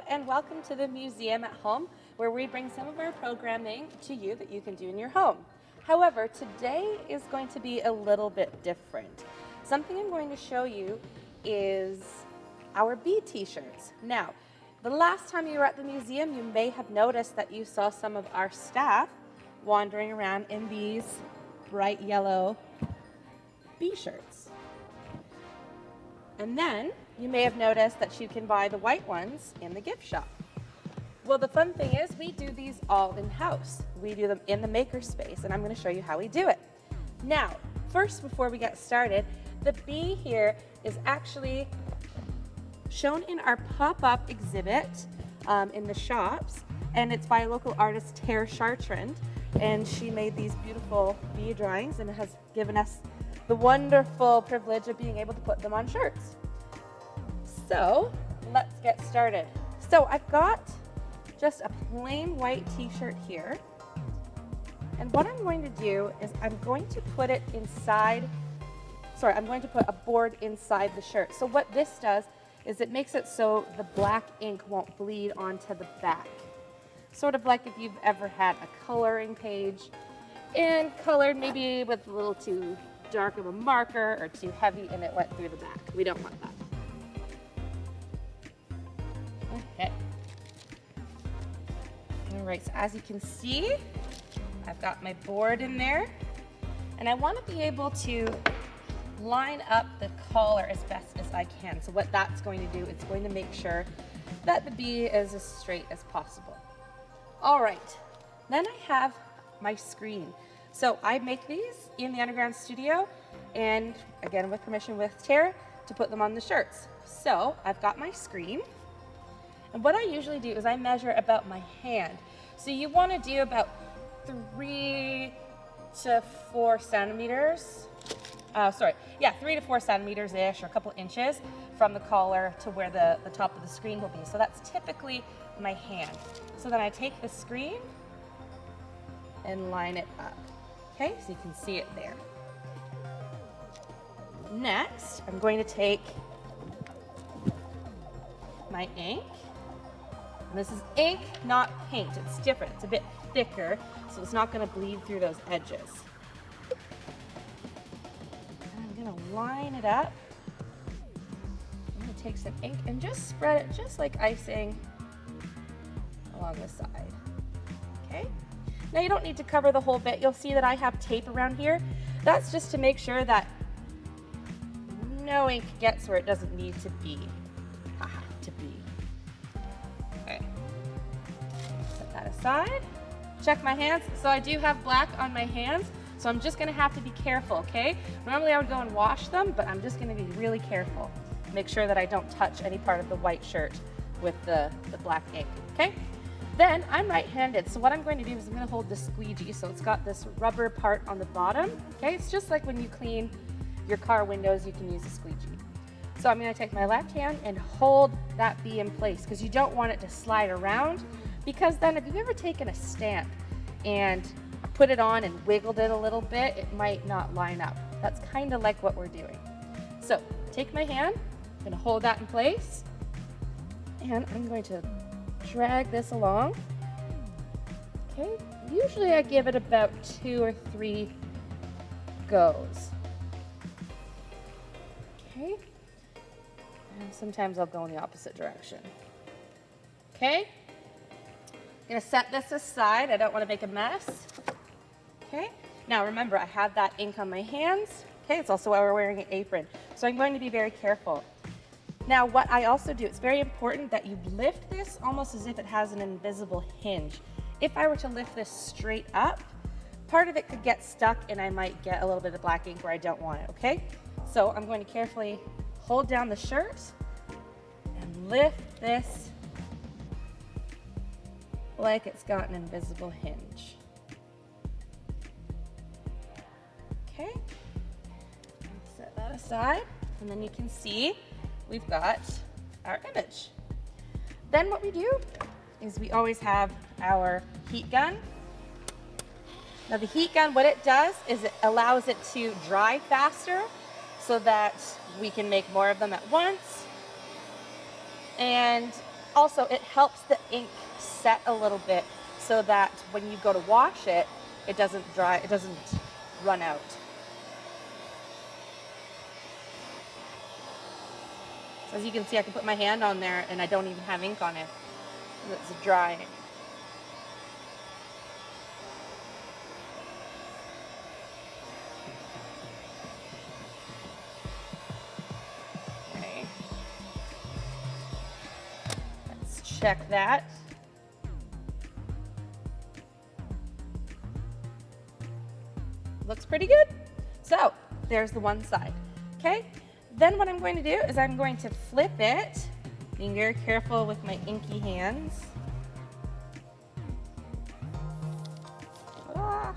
and welcome to the museum at home, where we bring some of our programming to you that you can do in your home. However, today is going to be a little bit different. Something I'm going to show you is our bee t-shirts. Now, the last time you were at the museum, you may have noticed that you saw some of our staff wandering around in these bright yellow bee shirts. And then you may have noticed that you can buy the white ones in the gift shop. Well, the fun thing is we do these all in-house. We do them in the MakerSpace, and I'm going to show you how we do it. Now, first, before we get started, the bee here is actually shown in our pop-up exhibit in the shops, and it's by a local artist, Tara Chartrand, and she made these beautiful bee drawings and has given us the wonderful privilege of being able to put them on shirts. So let's get started. So I've got just a plain white t-shirt here, and what I'm going to do is I'm going to put it inside, I'm going to put a board inside the shirt. So what this does is it makes it so the black ink won't bleed onto the back. Sort of like if you've ever had a coloring page and colored maybe with a little too dark of a marker or too heavy and it went through the back. We don't want that. Okay. All right, so as you can see, I've got my board in there, and I want to be able to line up the collar as best as I can. So what that's going to do, it's going to make sure that the bee is as straight as possible. All right, then I have my screen. So I make these in the Underground Studio, and again with permission with Tara, to put them on the shirts. So I've got my screen, and what I usually do is I measure about my hand. So you want to do about 3 to 4 centimeters. 3 to 4 centimeters-ish, or a couple inches from the collar to where the top of the screen will be. So that's typically my hand. So then I take the screen and line it up. Okay, so you can see it there. Next, I'm going to take my ink. And this is ink, not paint. It's different. It's a bit thicker, so it's not going to bleed through those edges. I'm going to line it up. I'm going to take some ink and just spread it just like icing along the side. Okay? Now you don't need to cover the whole bit. You'll see that I have tape around here. That's just to make sure that no ink gets where it doesn't need to be. Okay. Set that aside. Check my hands. So I do have black on my hands, so I'm just gonna have to be careful, okay? Normally I would go and wash them, but I'm just gonna be really careful. Make sure that I don't touch any part of the white shirt with the black ink, okay? Then I'm right-handed, so what I'm going to do is I'm going to hold the squeegee. So it's got this rubber part on the bottom, okay? It's just like when you clean your car windows, you can use a squeegee. So I'm going to take my left hand and hold that bee in place, because you don't want it to slide around, because then if you've ever taken a stamp and put it on and wiggled it a little bit, it might not line up. That's kind of like what we're doing. So take my hand, I'm going to hold that in place, and I'm going to drag this along. Okay, usually I give it about 2 or 3 goes. Okay, and sometimes I'll go in the opposite direction. Okay, I'm gonna set this aside. I don't want to make a mess. Okay, now remember I have that ink on my hands. Okay, it's also why we're wearing an apron, so I'm going to be very careful. Now, what I also do, it's very important that you lift this almost as if it has an invisible hinge. If I were to lift this straight up, part of it could get stuck and I might get a little bit of black ink where I don't want it, okay? So I'm going to carefully hold down the shirt and lift this like it's got an invisible hinge. Okay, set that aside, and then you can see we've got our image. Then what we do is we always have our heat gun. Now the heat gun, what it does is it allows it to dry faster so that we can make more of them at once. And Also, it helps the ink set a little bit so that when you go to wash it, it doesn't dry, it doesn't run out. So as you can see, I can put my hand on there and I don't even have ink on it. It's drying. Okay. Let's check that. Looks pretty good. So there's the one side. Okay. Then what I'm going to do is I'm going to flip it, being very careful with my inky hands. Ah.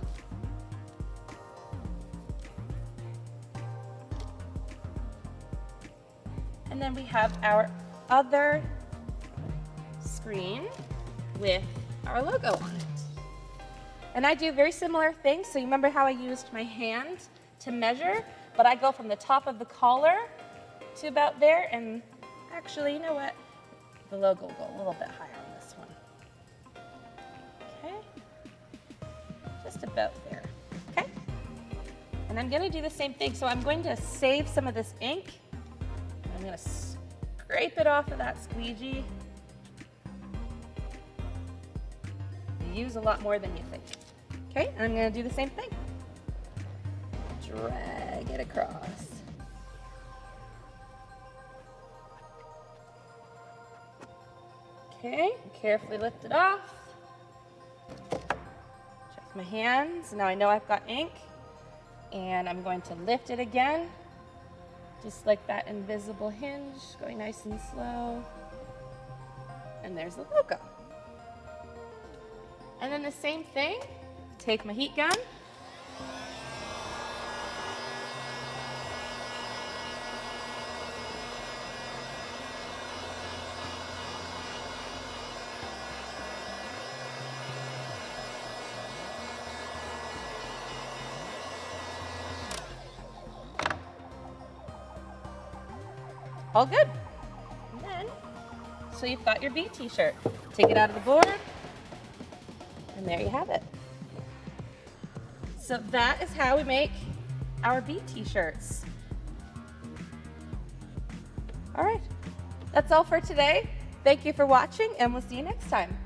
And then we have our other screen with our logo on it. And I do very similar things. So you remember how I used my hand to measure? But I go from the top of the collar to about there, and actually, you know what? The logo will go a little bit higher on this one. Okay, just about there, okay? And I'm gonna do the same thing. So I'm going to save some of this ink. I'm gonna scrape it off of that squeegee. You use a lot more than you think. Okay, and I'm gonna do the same thing. Drag it across. Okay, carefully lift it off. Check my hands. Now I know I've got ink. And I'm going to lift it again. Just like that invisible hinge, going nice and slow. And there's the logo. And then the same thing, take my heat gun. All good. And then, so you've got your B t-shirt. Take it out of the board, and there you have it. So that is how we make our B t-shirts. All right, that's all for today. Thank you for watching, and we'll see you next time.